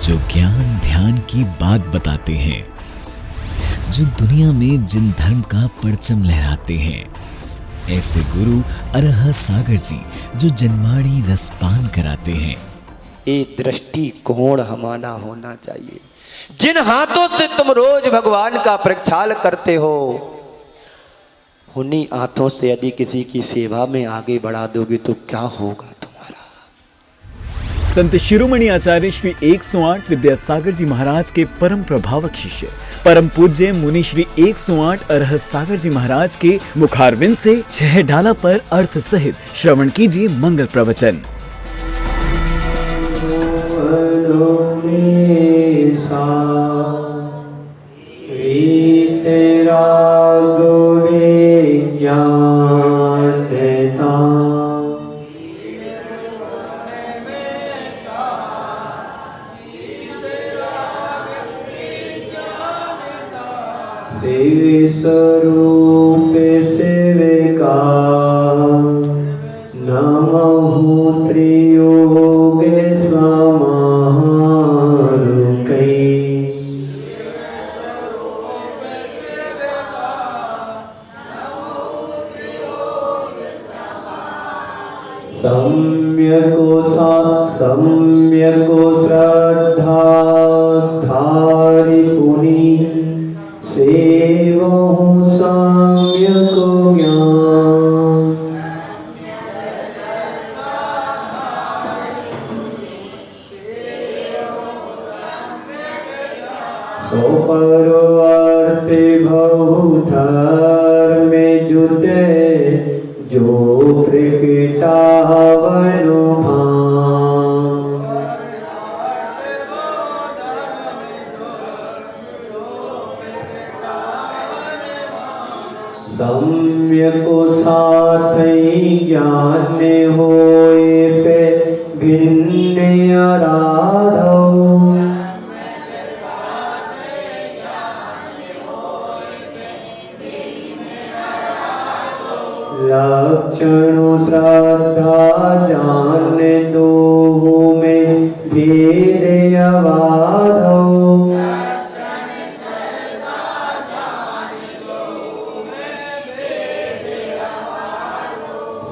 जो ज्ञान ध्यान की बात बताते हैं, जो दुनिया में जिन धर्म का परचम लहराते हैं, ऐसे गुरु अरह सागर जी जो जन्माड़ी रसपान कराते हैं। ये दृष्टिकोण हमारा होना चाहिए। जिन हाथों से तुम रोज भगवान का प्रक्षाल करते हो, उन्हीं हाथों से यदि किसी की सेवा में आगे बढ़ा दोगे तो क्या होगा तुम्हारा। संत शिरोमणि आचार्य श्री 108 विद्यासागर जी महाराज के परम प्रभावक शिष्य परम पूज्य मुनि श्री 108 अरह सागर जी महाराज के मुखारविंद से 6 डाला पर अर्थ सहित श्रवण कीजिए मंगल प्रवचन। स्वरूप सेविका नमहु त्रियोग समारुकै। सम्यको श्रद्धा धारि पुनि सेवहु सम्यको ज्ञान। सो परो अर्थे बहु धर्मे जुते जो प्रकटावनु सम्यको साथै ज्ञान होए पे भिन्न आराधो। लक्षण श्रद्धा जान दो में भेद अबाधो।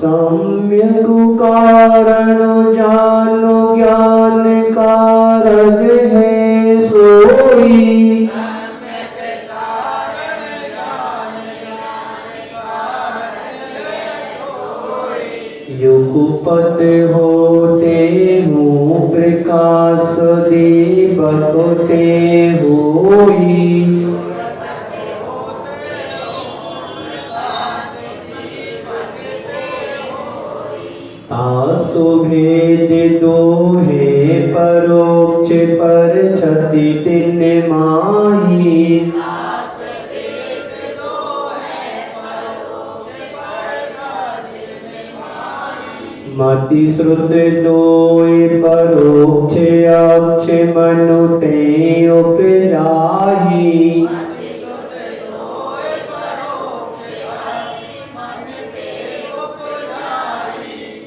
सम्यक कारण जानो ज्ञान कारज है सोई। युगपत होते हूँ प्रकाश दीपक ते होई। तासु भेद दोहे परोक्ष पर छति तिन माही। मति श्रुत दोय परोक्ष अक्ष मनु ते उपजाही।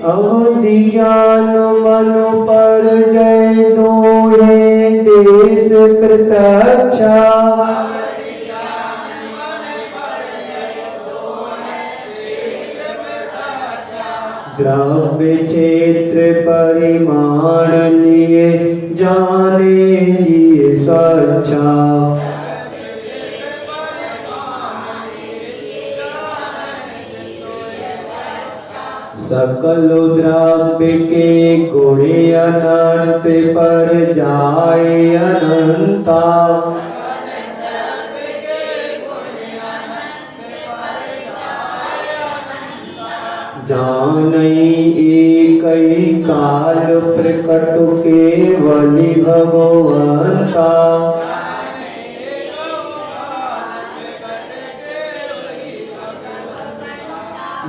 अवधि ज्ञान मनु पर जय दोहे देश प्रत्यक्षा। द्रव्य क्षेत्र परिमाण लिए जाने जिए स्वच्छा। सकल द्रव्य के गुण अनंत पर जाए अनंता। जानई एक ही काल प्रकट केवली भगवंता।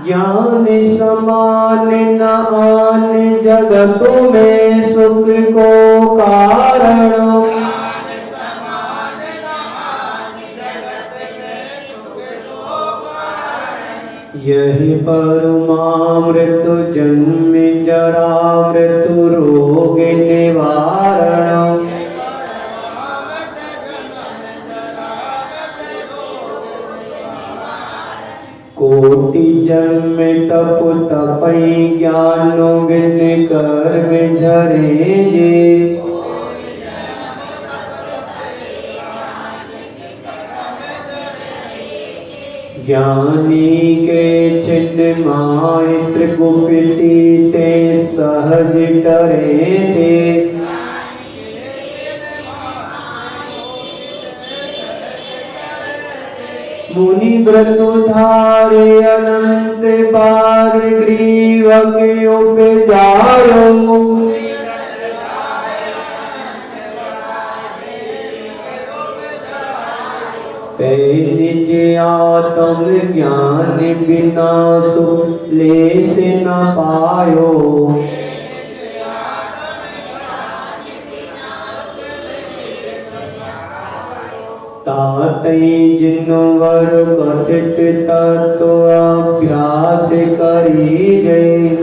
ज्ञान समान न आन जगत में सुख को कारण। यही परमामृत जन्म जरा मृत्यु रोग निवारण। तापई ज्ञानो बिन कर्म झरे जे ज्ञानी के छिन्न माय त्रिकुपिटी ते सहज डरे थे मुनि व्रत धारे अनंत बार ग्रीव के उपजायो निज आत्म ज्ञान बिना सुख लेस न पायो तातई जिनवर कथित तत्व अभ्यास करी जय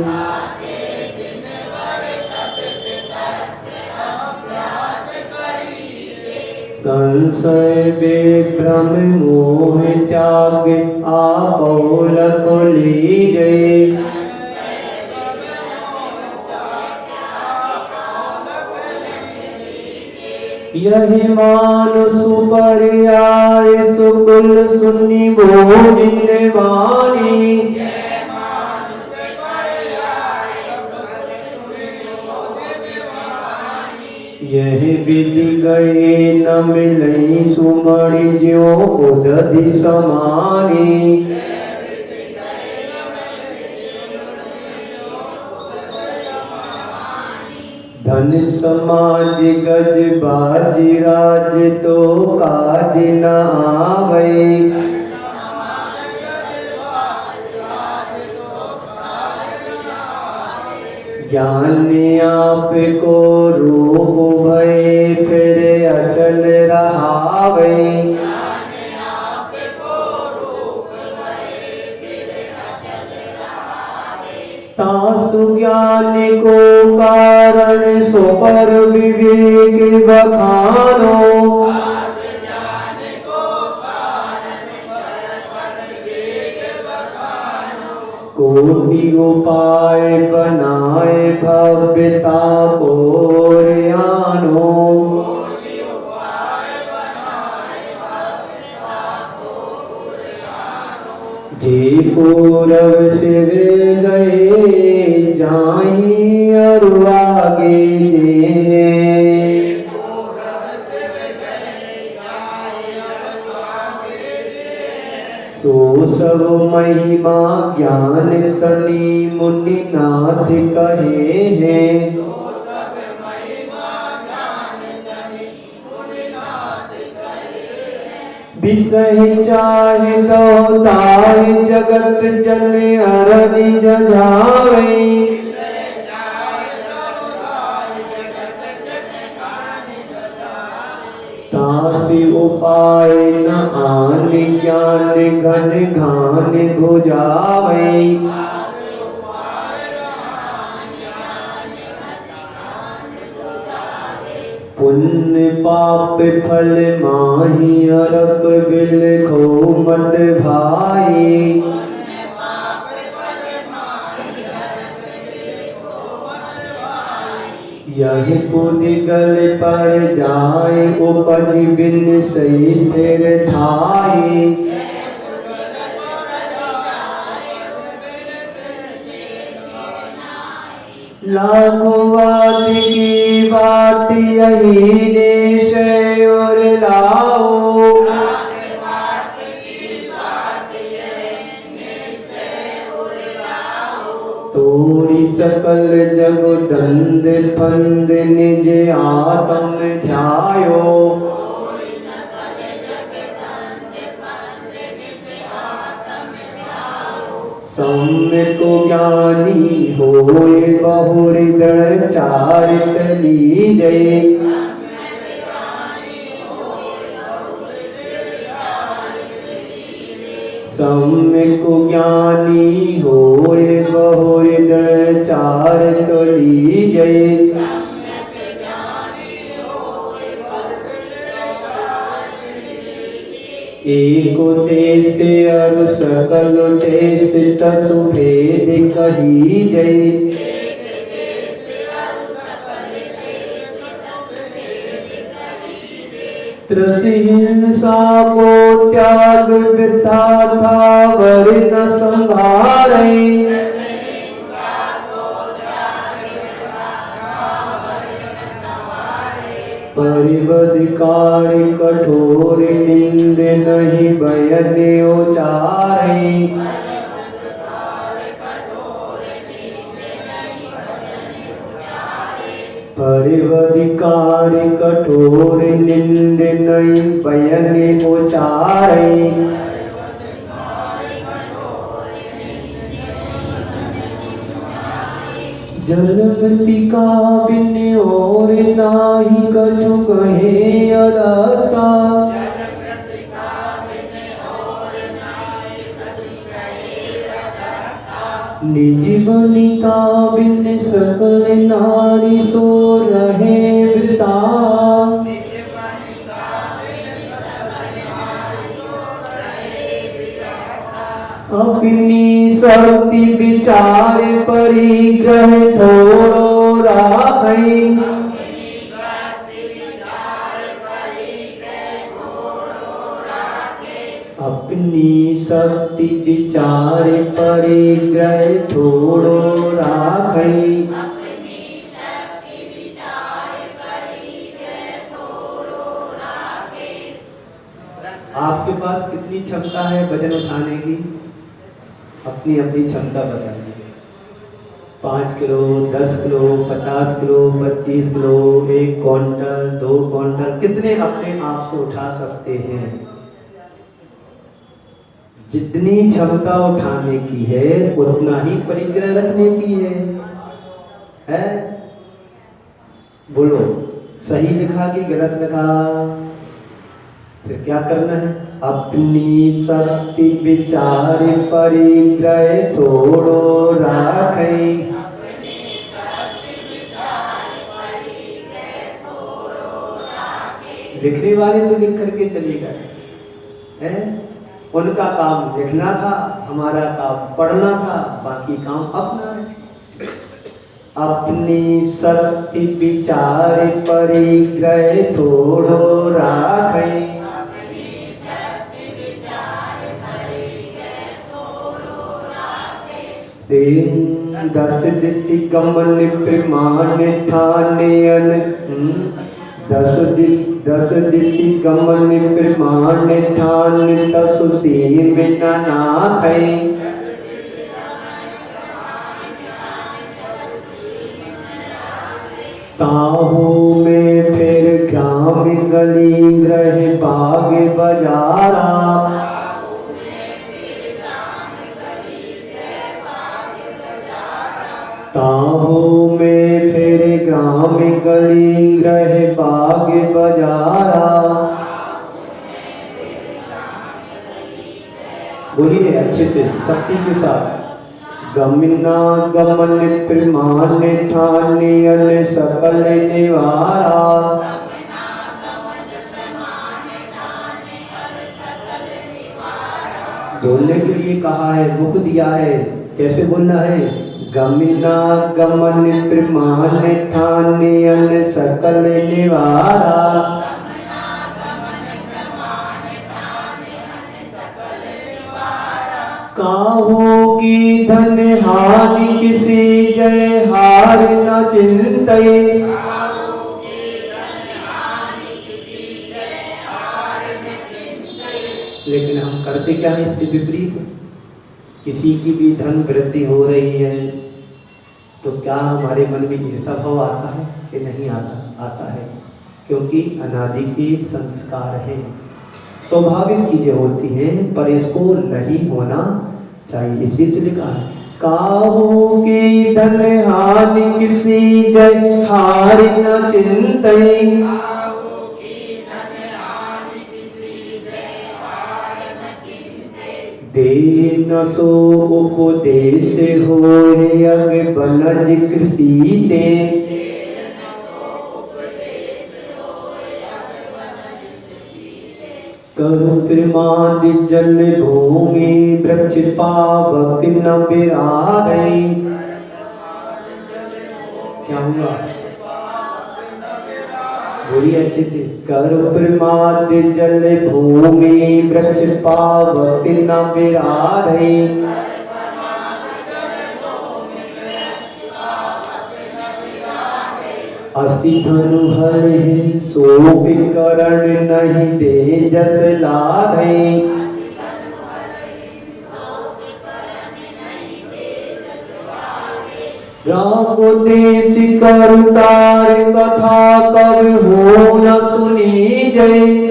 संशय विभ्रम मोह त्याग आपौलक लीजय यही मानुष पर्याय सुकुल सुनी भोजिन वाणी यह विधि गए न मिलई सुमणि ज्यो उदधि समानी धन समाज गज बाजी राज तो काज न आवै ज्ञान आप को रूप भय फिर अचल रहावे तासु ज्ञान को कारण सो पर विवेक बखानो कोटि उपाय बनाए भव्यता को आनो जी पूरब से वे गए जाई और आगे जे सो सब महिमा ज्ञान तनी मुनि नाथ कहे हैं विषय चाहे तो ताहि जगत जन अरनि जझावे तासि उपाय न आन ज्ञान घन घान भुजावे पुण्य पाप फल माही अरक बिल खो मत भाई यही पुदिगल पर जाए उपज बिन सही फिर थाई लाखों बात की बात यही निश्चय और लाओ तोरी सकल जग दंड फंद निज आत्म ध्यायो सम्यक ज्ञानी होए बहुहृदय चारित लीजय सम्यक ज्ञानी होए बहुहृदय चारित लीजय एको देश अरु सकल देश तसु भेद कही जय। त्रसि हिंसा को त्याग वृथा था वर न संहारै। परिवधिकारी कठोर निंद नहीं बयन उचारै। परिवधिकारी कठोर निंद नहीं बयन उचारै। जलमति का बिन और नाही कछु कहे अदाता। निज बनिता बिन सकल नारी सो रहे वृता। अपनी शक्ति विचार परिग्रह थोड़ो राखै। अपनी शक्ति विचार परिग्रह थोड़ो राखै। आपके पास कितनी क्षमता है वजन उठाने की? अपनी अपनी क्षमता बताइए। 5 kilo, 10 kilo, 50 kilo, 25 kilo, 1 quintal, 2 quintal, कितने अपने आप से उठा सकते हैं? जितनी क्षमता उठाने की है उतना ही परिग्रह रखने की है? बोलो, सही लिखा कि गलत लिखा? फिर क्या करना है? अपनी शक्ति विचार परिग्रह थोड़ो राखै। लिखने वाले तो लिख करके चले गए हैं। उनका काम लिखना था, हमारा काम पढ़ना था, बाकी काम अपना है। अपनी शक्ति विचार परिग्रह थोड़ो राखै। दस दिशि गमन प्रमाण ठानयन। दस दिशि गमन प्रमाण ठान तसु सीम न नाखै। ताहू में फिर ग्राम गली ग्रह बाग बजारा। ताहू में फिर ग्राम गली ग्रह बाग बजारा। बोलिए अच्छे से, शक्ति के साथ। गमना गमन प्रमाण ठानयन सकल निवारा। बोलने के लिए कहा है, मुख दिया है, कैसे बोलना है? गमना गमन प्रमाण ठानयन सकल निवारा। काहू की धन हानि किसी जय हार न चिंतै। लेकिन हम करते क्या है इससे विपरीत? किसी की भी धन वृद्धि हो रही है तो क्या हमारे मन में ऐसा भाव आता है कि नहीं आता? आता है, क्योंकि अनादि के संस्कार हैं, स्वाभाविक चीजें होती हैं, पर इसको नहीं होना चाहिए। इसलिए तो लिखा है, काहू की धन हानि किसी जय हार न चिंतै। दे न सो उपदेश होय अग बनज कृषीते। करु प्रमाद जल भूमि वृक्ष पावक न बिराई। क्या हुआ? बोलिए अच्छे से। करु प्रमाद जल भूमि वृक्ष पावक न बिराई। असी धनु हरि शोक करण नहीं दे जस लाधे। राम देश करतार कथा कब हो न सुनी जय।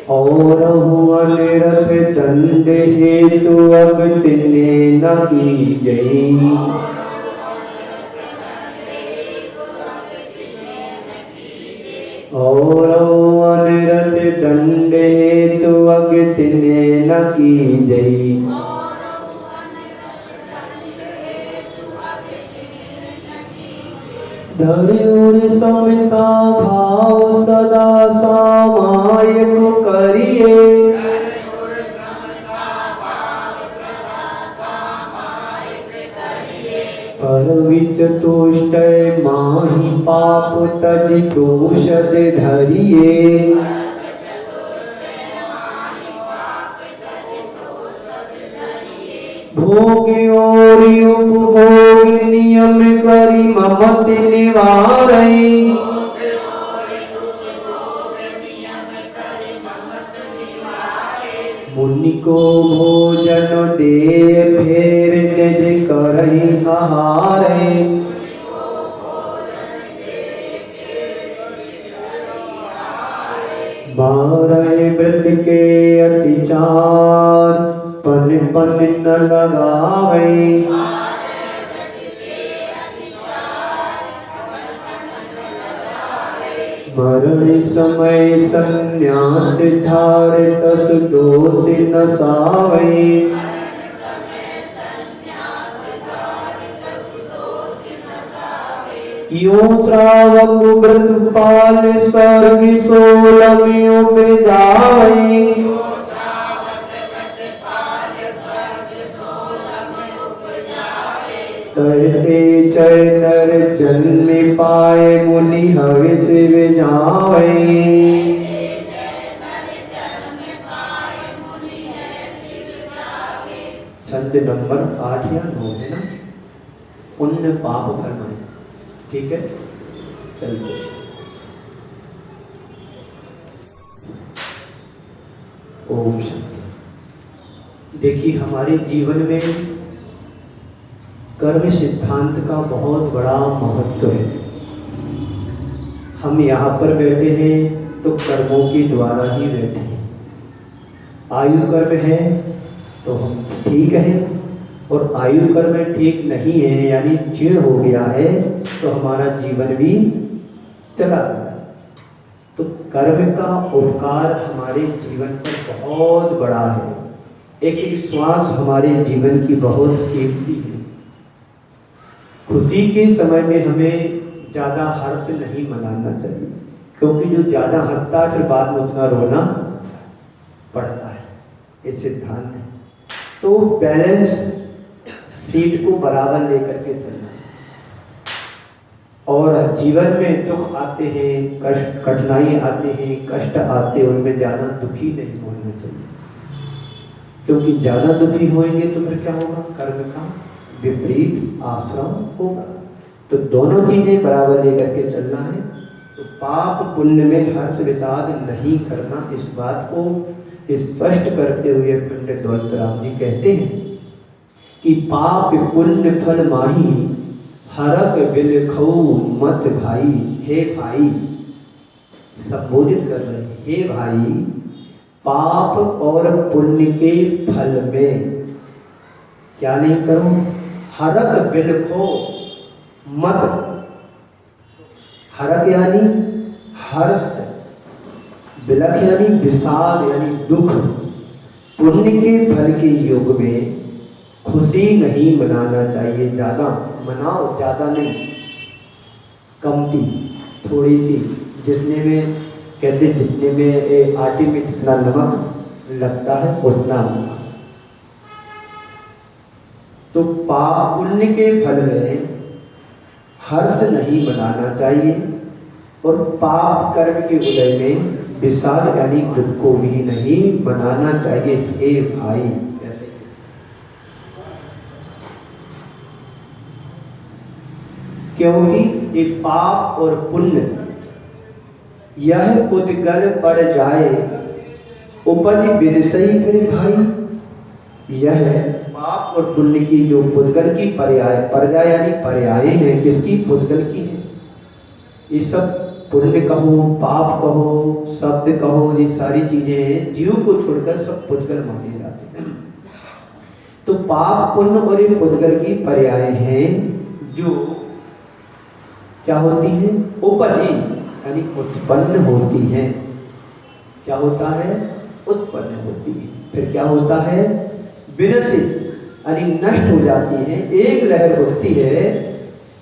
और हुआ निरथ दंड हेतु अब तिने न की जई। और हुआ निरथ दंड हेतु अब तिने न की जई। धर्युर समता भाव सदा सामायिक करिए। पर विच तुष्ट माहि पाप तज दोषद धरिए। भोग और उपभोग नियम करी ममत निवारई। मुनि को भोजन दे फेर निज करहि आहारै। बारह व्रत के अतिचार पन पन न लगावे। मरण समय संन्यास धार तस दोष न सावे। यो श्रावक व्रत पाल स्वर्ग सोलमियों पे जाए। कहते चय नर जन्म पाए मुनि हविष जावे। छंद नंबर 8 या 9 है ना। पुण्य पाप फरमाए। ठीक है, चलिए। ओम शांति। देखिए, हमारे जीवन में कर्म सिद्धांत का बहुत बड़ा महत्व है। हम यहाँ पर बैठे हैं तो कर्मों के द्वारा ही बैठे हैं। आयु कर्म है तो हम ठीक है, और आयु कर्म ठीक नहीं है यानी क्षीण हो गया है तो हमारा जीवन भी चला गया। तो कर्म का उपकार हमारे जीवन पर बहुत बड़ा है। एक एक श्वास हमारे जीवन की बहुत कीमती है। खुशी के समय में हमें ज़्यादा हर्ष नहीं मनाना चाहिए, क्योंकि जो ज़्यादा हंसता है फिर बाद में उतना रोना पड़ता है। ये सिद्धांत है। तो बैलेंस सीट को बराबर लेकर के चलना है। और जीवन में दुख आते हैं, कष्ट कठिनाई आते हैं, कष्ट आते हैं, उनमें ज़्यादा दुखी नहीं होना चाहिए, क्योंकि ज़्यादा दुखी होंगे तो फिर क्या होगा? कर्म का विपरीत आश्रम होगा। तो दोनों चीजें बराबर लेकर के चलना है। तो पाप पुण्य में हर्ष विषाद नहीं करना, इस बात को स्पष्ट करते हुए पंडित दौलत राम जी कहते हैं कि पाप पुण्य फल माही हरक बिलखौ मत भाई। हे भाई, संबोधित कर रहे हैं, हे भाई, पाप और पुण्य के फल में क्या नहीं करो? हरक बिलखो मत। हरक यानी हर्ष, बिलख यानी विषाद यानी दुख। पुण्य के फल के युग में खुशी नहीं मनाना चाहिए। ज्यादा मनाओ, ज्यादा नहीं। कमती, थोड़ी सी, जितने में कहते जितने में आटे में जितना नमक लगता है उतना होगा। तो पाप पुण्य के फल में हर्ष नहीं बनाना चाहिए और पाप कर्म के उदय में विषाद यानी दुख को भी नहीं बनाना चाहिए। हे भाई, कैसे क्योंकि ये पाप और पुण्य यह पुद्गल पर जाए उपज बिरसई फिर भाई। यह पाप और पुण्य की जो पुद्गल की पर्याय यानी पर्याय है, किसकी? पुद्गल की है। ये सब पुण्य कहो, पाप कहो, शब्द कहो, ये सारी चीजें जीव को छोड़कर सब पुद्गल माने जाते हैं। तो पाप पुण्य और ये पुद्गल की पर्याय हैं जो क्या होती है? उपजी यानी उत्पन्न होती है। क्या होता है? उत्पन्न होती है। फिर क्या होता है? विनशित यानी नष्ट हो जाती है। एक लहर उठती है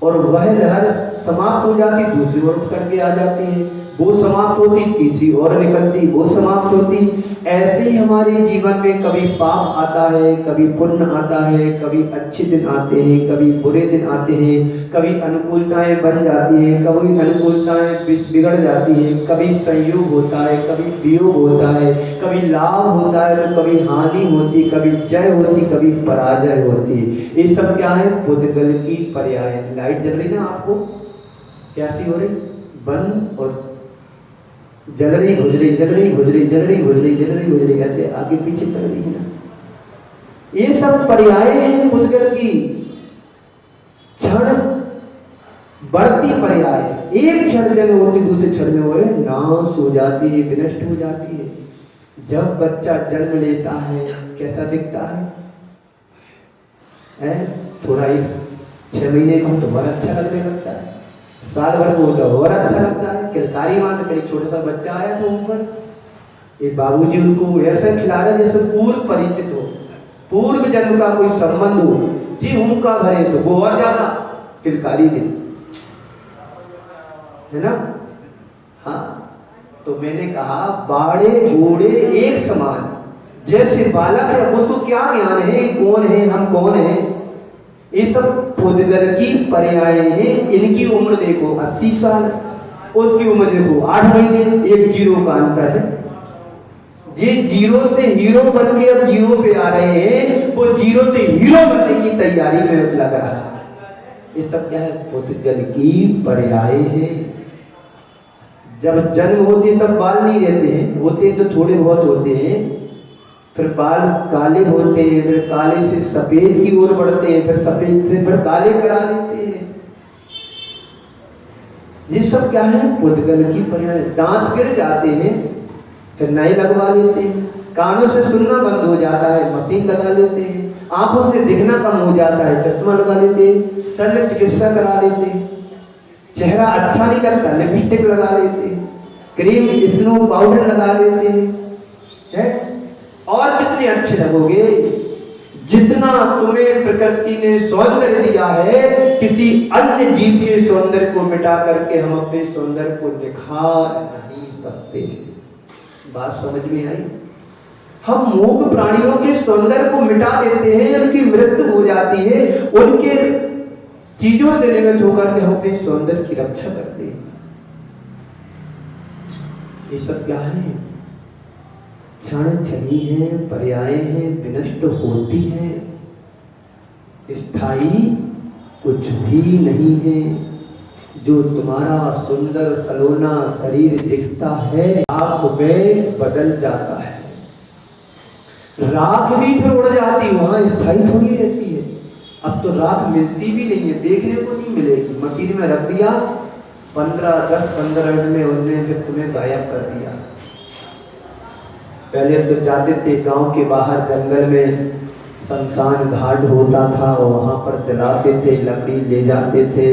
और वह लहर समाप्त हो जाती, दूसरी ओर उठ करके आ जाती है, वो समाप्त होती, तीसरी ओर निकलती, वो समाप्त होती। ऐसे ही हमारे जीवन में कभी पाप आता है, कभी पुण्य आता है, कभी अच्छे दिन आते हैं, कभी बुरे दिन आते हैं, कभी अनुकूलताएं बन जाती हैं, कभी अनुकूलताएं बिगड़ जाती हैं, कभी संयोग होता है, कभी वियोग होता है, कभी लाभ होता है तो कभी हानि होती, कभी जय होती, कभी पराजय होती। ये सब क्या है? पुद्गल की पर्याय। लाइट जल रही ना आपको, कैसी हो रही? बंद और जल रही, बुझ रही, जल रही, बुझ रही, जल रही, बुझ रही, जल रही, बुझ रही, ऐसे आगे पीछे चल रही है ना। ये सब पर्याय हैं पुद्गल की। क्षण बढ़ती पर्याय, एक क्षण जल होती दूसरे क्षण में वो नाश हो जाती है, विनष्ट हो जाती है। जब बच्चा जन्म लेता है कैसा दिखता है? थोड़ा 6 महीने का हो तो बहुत अच्छा लगने लगता है, साल भर को होता और अच्छा लगता है। किलकारी मात्र कहीं छोटा सा बच्चा आया तो ऊपर ये बाबूजी उनको ऐसा खिला रहा जैसे पूर्व परिचित हो, पूर्व जन्म का कोई संबंध हो, जी हुंका भरे तो वो और ज्यादा किलकारी दिन है ना। हाँ, तो मैंने कहा बाड़े बूढ़े एक समान, जैसे बालक है उसको क्या ज्ञान है, कौन है, हम कौन है। ये सब पुद्गल की पर्याय हैं। इनकी उम्र देखो 80 साल, उसकी उम्र देखो 8 महीने, एक जीरो का अंतर है। ये जीरो से हीरो बन के अब जीरो पे आ रहे हैं, वो जीरो से हीरो बनने की तैयारी में लग रहा है। ये सब क्या है? पुद्गल की पर्याय है। जब जन्म होते तब बाल नहीं रहते हैं, होते तो थोड़े बहुत होते हैं, फिर बाल काले होते हैं, फिर काले से सफेद की ओर बढ़ते हैं, फिर सफेद से फिर काले करा देते हैं। ये सब क्या है? पुद्गल की पर्याय। दांत गिर जाते हैं फिर नए लगवा लेते हैं, कानों से सुनना बंद हो जाता है, मशीन लगा लेते हैं, आंखों से दिखना कम हो जाता है, चश्मा लगा लेते हैं, शल्य चिकित्सा करा लेते हैं, चेहरा अच्छा नहीं लगता, लिपस्टिक लगा लेते हैं, क्रीम स्नो पाउडर लगा लेते हैं। और कितने अच्छे लगोगे। जितना तुम्हें प्रकृति ने सौंदर्य दिया है, किसी अन्य जीव के सौंदर्य को मिटा करके हम अपने सौंदर्य को निखार नहीं सकते। बात समझ में आई? हम मूक प्राणियों के सौंदर्य को मिटा देते हैं, उनकी मृत्यु हो जाती है, उनके चीजों से निमित्त होकर के हम अपने सौंदर्य की रक्षा करते हैं। ये सब क्या है? क्षण क्षणी है, पर्याय है, विनष्ट होती है, स्थायी कुछ भी नहीं है। जो तुम्हारा सुंदर सलोना शरीर दिखता है, राख में बदल जाता है, राख भी फिर उड़ जाती, वहां स्थायी थोड़ी रहती है। अब तो राख मिलती भी नहीं है, देखने को नहीं मिलेगी। मशीन में रख दिया, 10-15 मिनट में उन्होंने फिर तुम्हें गायब कर दिया। पहले तो जाते थे गांव के बाहर जंगल में, शमशान घाट होता था, वहां पर जलाते थे, लकड़ी ले जाते थे,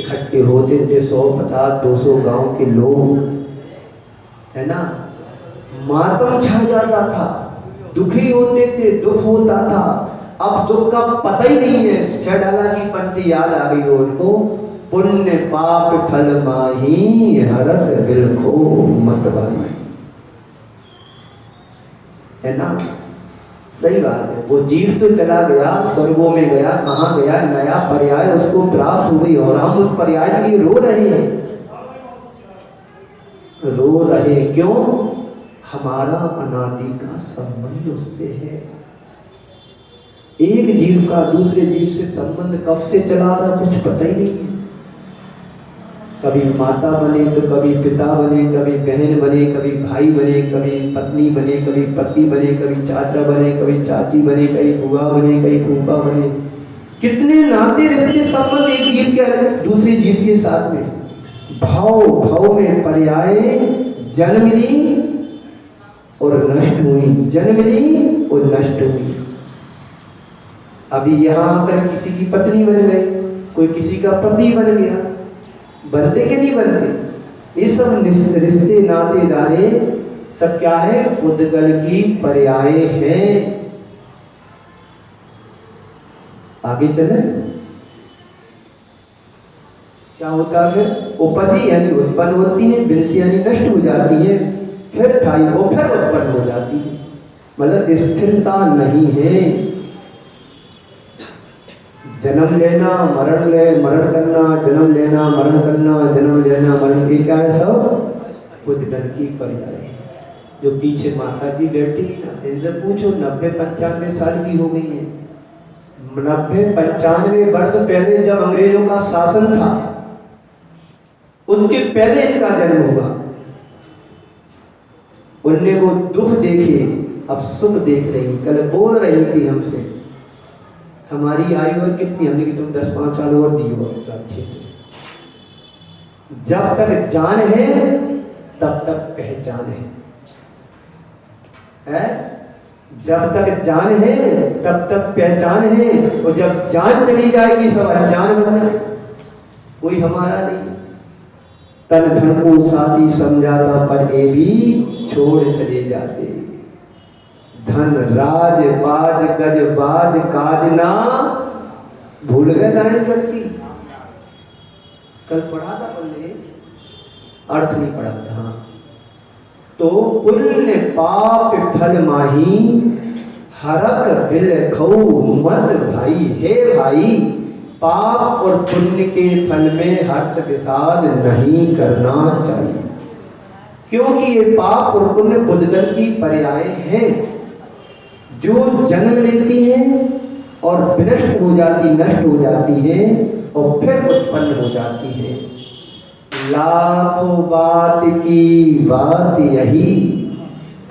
इकट्ठे होते थे 100-50-200 गांव के लोग, है ना। मातम छा जाता था, दुखी होते थे, दुख होता था। अब दुख का पता ही नहीं है। 6 डाला की पंक्ति याद आ गई हो उनको, पुण्य पाप फल माही, हरक बिलखो मत बाही। है ना, सही बात है। वो जीव तो चला गया, स्वर्गों में गया, कहाँ गया, नया पर्याय उसको प्राप्त हो गई और हम उस पर्याय के लिए रो रहे हैं। रो रहे क्यों? हमारा अनादि का संबंध उससे है। एक जीव का दूसरे जीव से संबंध कब से चला रहा कुछ पता ही नहीं है। कभी माता बने तो कभी पिता बने, कभी बहन बने, कभी भाई बने, कभी पत्नी बने, कभी पति बने, कभी चाचा बने, कभी चाची बने, कभी बुआ बने, कभी फूफा बने। कितने नाते रिश्ते संबंध एक जीव के दूसरे जीव के साथ में। भाव भाव में पर्याय जन्म ली और नष्ट हुई, जन्म ली और नष्ट हुई। अभी यहाँ आकर किसी की पत्नी बन गई, कोई किसी का पति बन गया, बनते कि नहीं बनते? ये सब रिश्ते नातेदारे सब क्या है? उद्गल की पर्याय हैं। आगे चले क्या होता है? उपजी यानी उत्पन्न होती है, विनशी यानी नष्ट हो जाती है, फिर थाई वो फिर उत्पन्न हो जाती है। मतलब स्थिरता नहीं है। जन्म लेना मरण करना, जन्म लेना मरण करना, जन्म लेना मरण की क्या है? सब उद्गल की पर्याय है। जो पीछे माता जी बैठी है ना, इनसे पूछो 90-95 साल की हो गई है। 90-95 वर्ष पहले जब अंग्रेजों का शासन था, उसके पहले इनका जन्म हुआ। उनने वो दुख देखे, अब सुख देख रही। कल बोल रही थी हमसे, हमारी आयु और कितनी, हमने कि तुम 10-5 साल और जियो अच्छे से। जब तक जान है तब तक पहचान है? जब तक जान है तब तक पहचान है, और जब जान चली जाएगी सब अनजान बन जाए, कोई हमारा नहीं। तन धन को साथी समझाता पर ये भी छोड़ चले जाते। धन राज बाज गज बाज काज ना, भूल गए लाइन करती। कल पढ़ा था पढ़ने, अर्थ नहीं पढ़ा था। तो पुण्य पाप फल माही, हरक बिल खऊ मत भाई। हे भाई, पाप और पुण्य के फल में हर्ष विषाद नहीं करना चाहिए, क्योंकि ये पाप और पुण्य उद्गल की पर्याय है, जो जन्म लेती है और विनष्ट हो जाती, नष्ट हो जाती है और फिर उत्पन्न हो जाती है। लाखों बात की बात यही,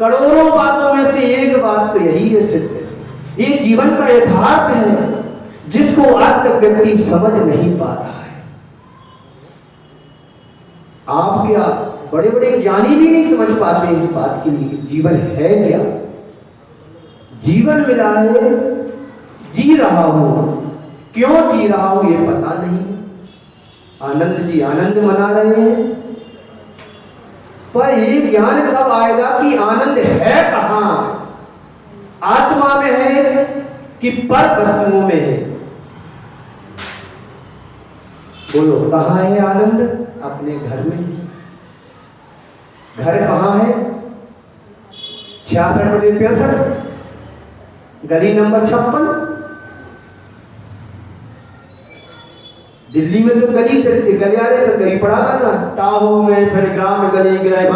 करोड़ों बातों में से एक बात तो यही है सिद्ध। ये जीवन का यथार्थ है, जिसको आज तक व्यक्ति समझ नहीं पा रहा है। आप क्या, बड़े बड़े ज्ञानी भी नहीं समझ पाते इस बात के लिए जीवन है क्या। जीवन मिला है, जी रहा हूं, क्यों जी रहा हूं ये पता नहीं। आनंद जी आनंद मना रहे हैं, पर ये ज्ञान कब आएगा कि आनंद है कहां? आत्मा में है कि पर वस्तुओं में है? बोलो, कहां है आनंद? अपने घर में। घर कहां है? 66/65, गली नंबर 56। दिल्ली में तो गली चलती, गलियारे से गली पढ़ाता ना, टाहो में, फिर ग्राम में गली गिराए,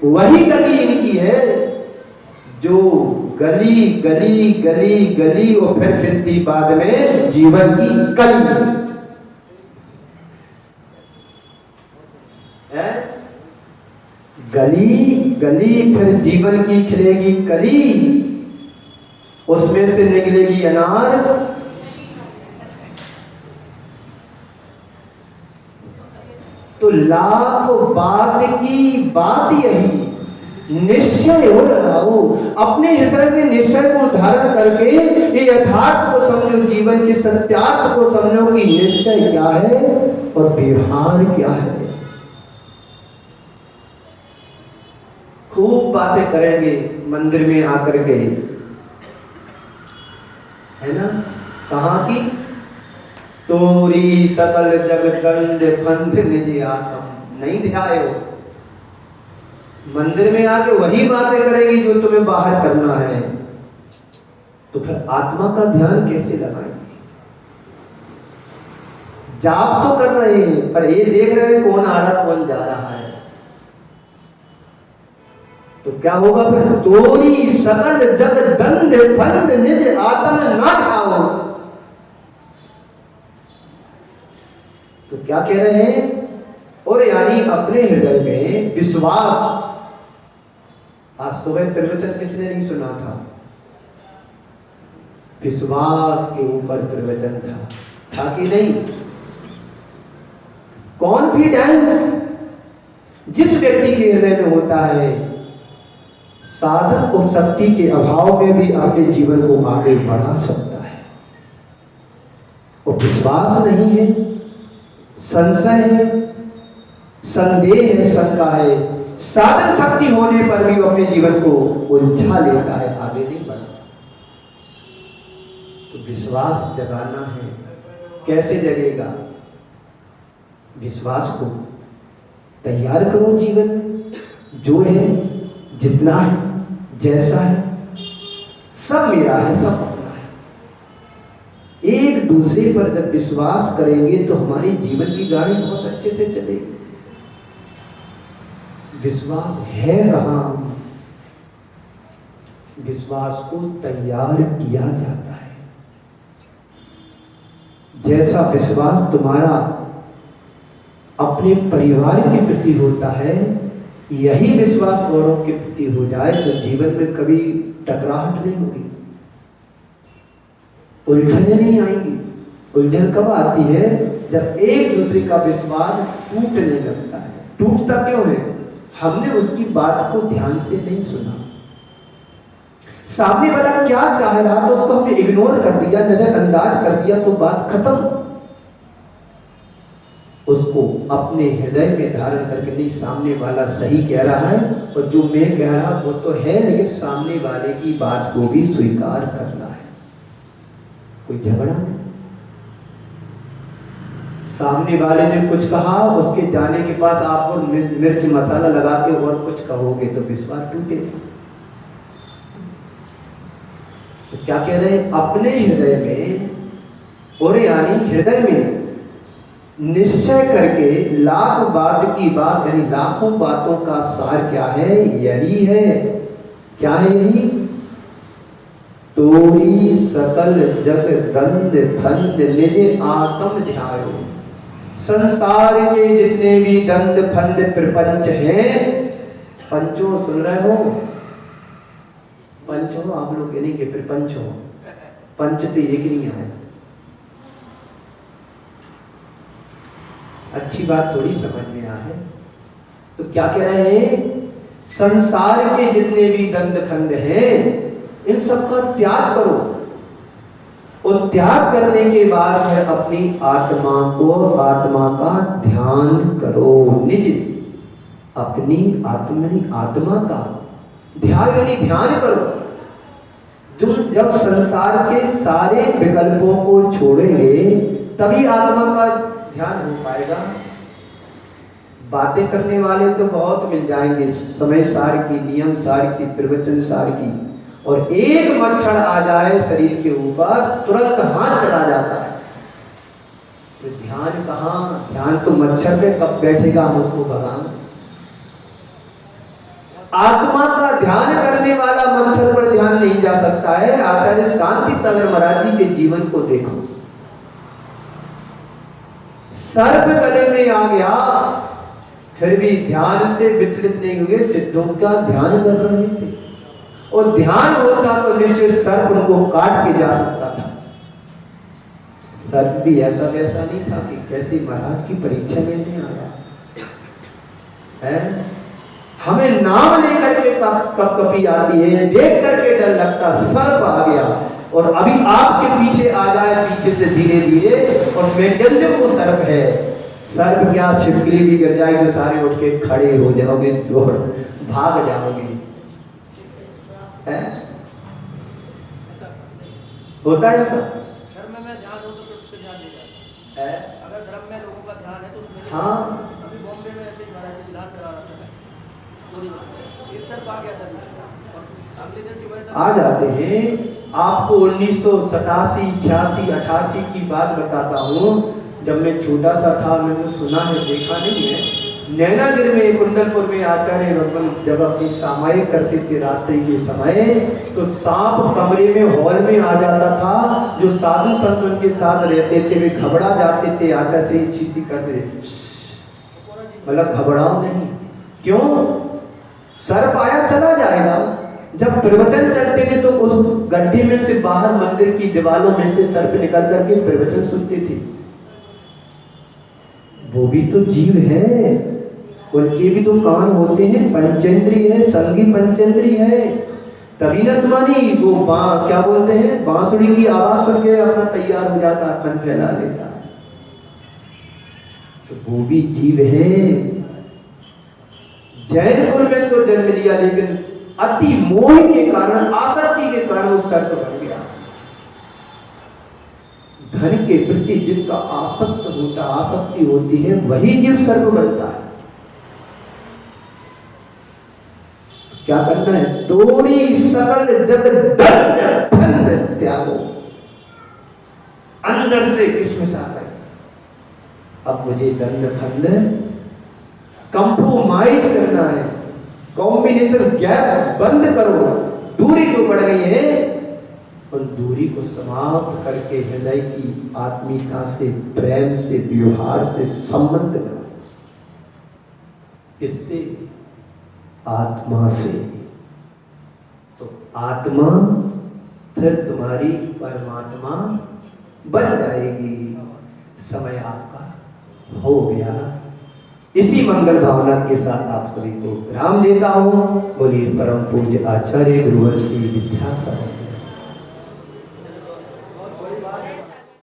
वही गली इनकी है, जो गली गली गली गली और फिर फिरती बाद में जीवन की कली है। गली गली फिर जीवन की खिलेगी कली, उसमें से निकलेगी अनार। तो लाख बात की बात यही, निश्चय हो रहो। अपने हृदय में निश्चय को धारण करके ये यथार्थ को समझो, जीवन के सत्यार्थ को समझो कि निश्चय क्या है और व्यवहार क्या है। खूब बातें करेंगे मंदिर में आकर के, है ना। कहाँ की? तोरी सकल जगदंड फंद निज आत्म। नहीं ध्यायो, मंदिर में आके वही बातें करेगी जो तुम्हें बाहर करना है, तो फिर आत्मा का ध्यान कैसे लगाएंगे? जाप तो कर रहे हैं पर ये देख रहे हैं कौन आ रहा कौन जा रहा है, तो क्या होगा फिर? तोरी सकल जगदंड फंद निज आत्म ना खाओ। तो क्या कह रहे हैं? और यानी अपने हृदय में विश्वास। आज सुबह प्रवचन किसने नहीं सुना था? विश्वास के ऊपर प्रवचन था कि नहीं? कॉन्फिडेंस जिस व्यक्ति के हृदय में होता है, साधन और शक्ति के अभाव में भी अपने जीवन को आगे बढ़ा सकता है। और विश्वास नहीं है, संशय है, संदेह है, शंका है, साधन शक्ति होने पर भी वो अपने जीवन को उलझा लेता है, आगे नहीं बढ़ता। तो विश्वास जगाना है। कैसे जगेगा? विश्वास को तैयार करो जीवन में, जो है, जितना है, जैसा है, सब मेरा है, सब अपना है। एक दूसरे पर जब विश्वास करेंगे तो हमारी जीवन की गाड़ी बहुत अच्छे से चलेगी। विश्वास है कहां? विश्वास को तैयार किया जाता है। जैसा विश्वास तुम्हारा अपने परिवार के प्रति होता है, यही विश्वास औरों के प्रति हो जाए तो जीवन में कभी टकराहट नहीं होगी, उलझने नहीं आएंगी। उलझन कब आती है? जब एक दूसरे का विश्वास टूटने लगता है। टूटता क्यों है? हमने उसकी बात को ध्यान से नहीं सुना। सामने वाला क्या चाह रहा था उसको हमने इग्नोर कर दिया, नजरअंदाज कर दिया, तो बात खत्म। उसको अपने हृदय में धारण करके, नहीं सामने वाला सही कह रहा है और जो मैं कह रहा वो तो है, लेकिन सामने वाले की बात को भी स्वीकार करना है। कोई झगड़ा नहीं। सामने वाले ने कुछ कहा, उसके जाने के पास आप और मिर्च मसाला लगा के और कुछ कहोगे तो विश्वास टूटेगा। तो क्या कह रहे हैं? अपने हृदय में, और यानी हृदय में निश्चय करके लाख बात की बात, यानी लाखों बातों का सार क्या है? यही है। क्या है यही? तोरी सकल जग दंड फंद निज आत्म ध्यायो। संसार के जितने भी दंड फंद प्रपंच हैं, पंचों सुन रहे हो? पंच हो आप लोग, यानी कि प्रपंच हो। पंच तो एक नहीं आया। अच्छी बात थोड़ी समझ में आ है। तो क्या कह रहे हैं? संसार के जितने भी दंड फंद हैं, इन सबका त्याग करो। और त्याग करने के बाद फिर अपनी आत्मा को, आत्मा का ध्यान करो। निज, अपनी आत्मा का ध्यान, यानी ध्यान करो। तुम जब संसार के सारे विकल्पों को छोड़ेंगे तभी आत्मा का ध्यान हो पाएगा। बातें करने वाले तो बहुत मिल जाएंगे, समय सार की, नियम सार की, प्रवचन सार की, और एक मच्छर आ जाए शरीर के ऊपर तुरंत हाथ चढ़ा जाता है। तो ध्यान कहाँ? ध्यान तो मच्छर पे कब बैठेगा, हम उसको भगाएं। आत्मा का ध्यान करने वाला मच्छर पर ध्यान नहीं जा सकता है। आचार्य शांति सागर महाराज जी के जीवन को देखो। सर्प गले में आ गया, फिर भी ध्यान से विचलित नहीं हुए, सिद्धों का ध्यान कर रहे थे। और ध्यान होता तो निश्चय सर्प उनको काट के जा सकता था। सर्प भी ऐसा वैसा नहीं था कि कैसे महाराज की परीक्षा लेने आया है। हमें नाम लेकर के कपकपी आती है, देख करके डर लगता, सर्प आ गया और अभी आपके पीछे आ जाए, पीछे से धीरे धीरे, और मेंढक वो सर्प है। सर्प क्या, छिपकली भी गिर जाएगी तो सारे उठ के खड़े हो जाओगे, दौड़ भाग जाओगे। है? होता है ऐसा? अगर धर्म में लोगों का ध्यान है तो उसमें हाँ अभी बॉम्बे में ऐसे ही महाराज जी ध्यान करा रहा था एक सर आ गया था बीच में, और अगले दिन सुबह तक आ जाते हैं। आपको 1987, 86, 88 की बात बताता हूँ। जब मैं छोटा सा था, मैंने सुना है, देखा नहीं है। नैनागिर में, कुंडलपुर में आचार्य भगवान जब अपनी सामायिक करते थे रात्रि के समय, तो सांप कमरे में, हॉल में आ जाता था। जो साधु संत उनके साथ रहते थे वे घबरा जाते थे, आचार्य से चीची करते थे, मतलब घबराओ नहीं। क्यों? सर्प आया चला जाएगा। जब प्रवचन चलते थे तो उस गड्ढे में से बाहर मंदिर की दीवारों में से सर्प निकल करके प्रवचन सुनते थे। वो भी तो जीव है, उनके भी तो कान होते हैं, पंचेंद्रिय है, संगी पंचेंद्रिय है। तभी ना तुम्हारी वो क्या बोलते हैं, बांसुरी की आवाज सुन के अपना तैयार हो जाता, फन फैला लेता। तो वो भी जीव है। जैन कुल में तो जन्म लिया, लेकिन अति मोह के कारण, आसक्ति के कारण वो सर्प बन गया। धन के प्रति जिनका आसक्ति होती है, वही जीव सर्प बनता है। क्या करना है? तोड़ी सकल जग दंड फंद त्यागो। अंदर से किसमिस आता है, अब मुझे दंड फंद कंप्रोमाइज करना है, कॉम्बिनेशन गैप बंद करो। दूरी जो बढ़ गई है, उन दूरी को समाप्त करके हृदय की आत्मीयता से, प्रेम से, व्यवहार से संबंध बनाओ। किससे? आत्मा से। तो आत्मा फिर तुम्हारी परमात्मा बन जाएगी। समय आपका हो गया। इसी मंगल भावना के साथ आप सभी को विराम देता हूं। बोलिए परम पूज्य आचार्य गुरुवर श्री विद्यासागर।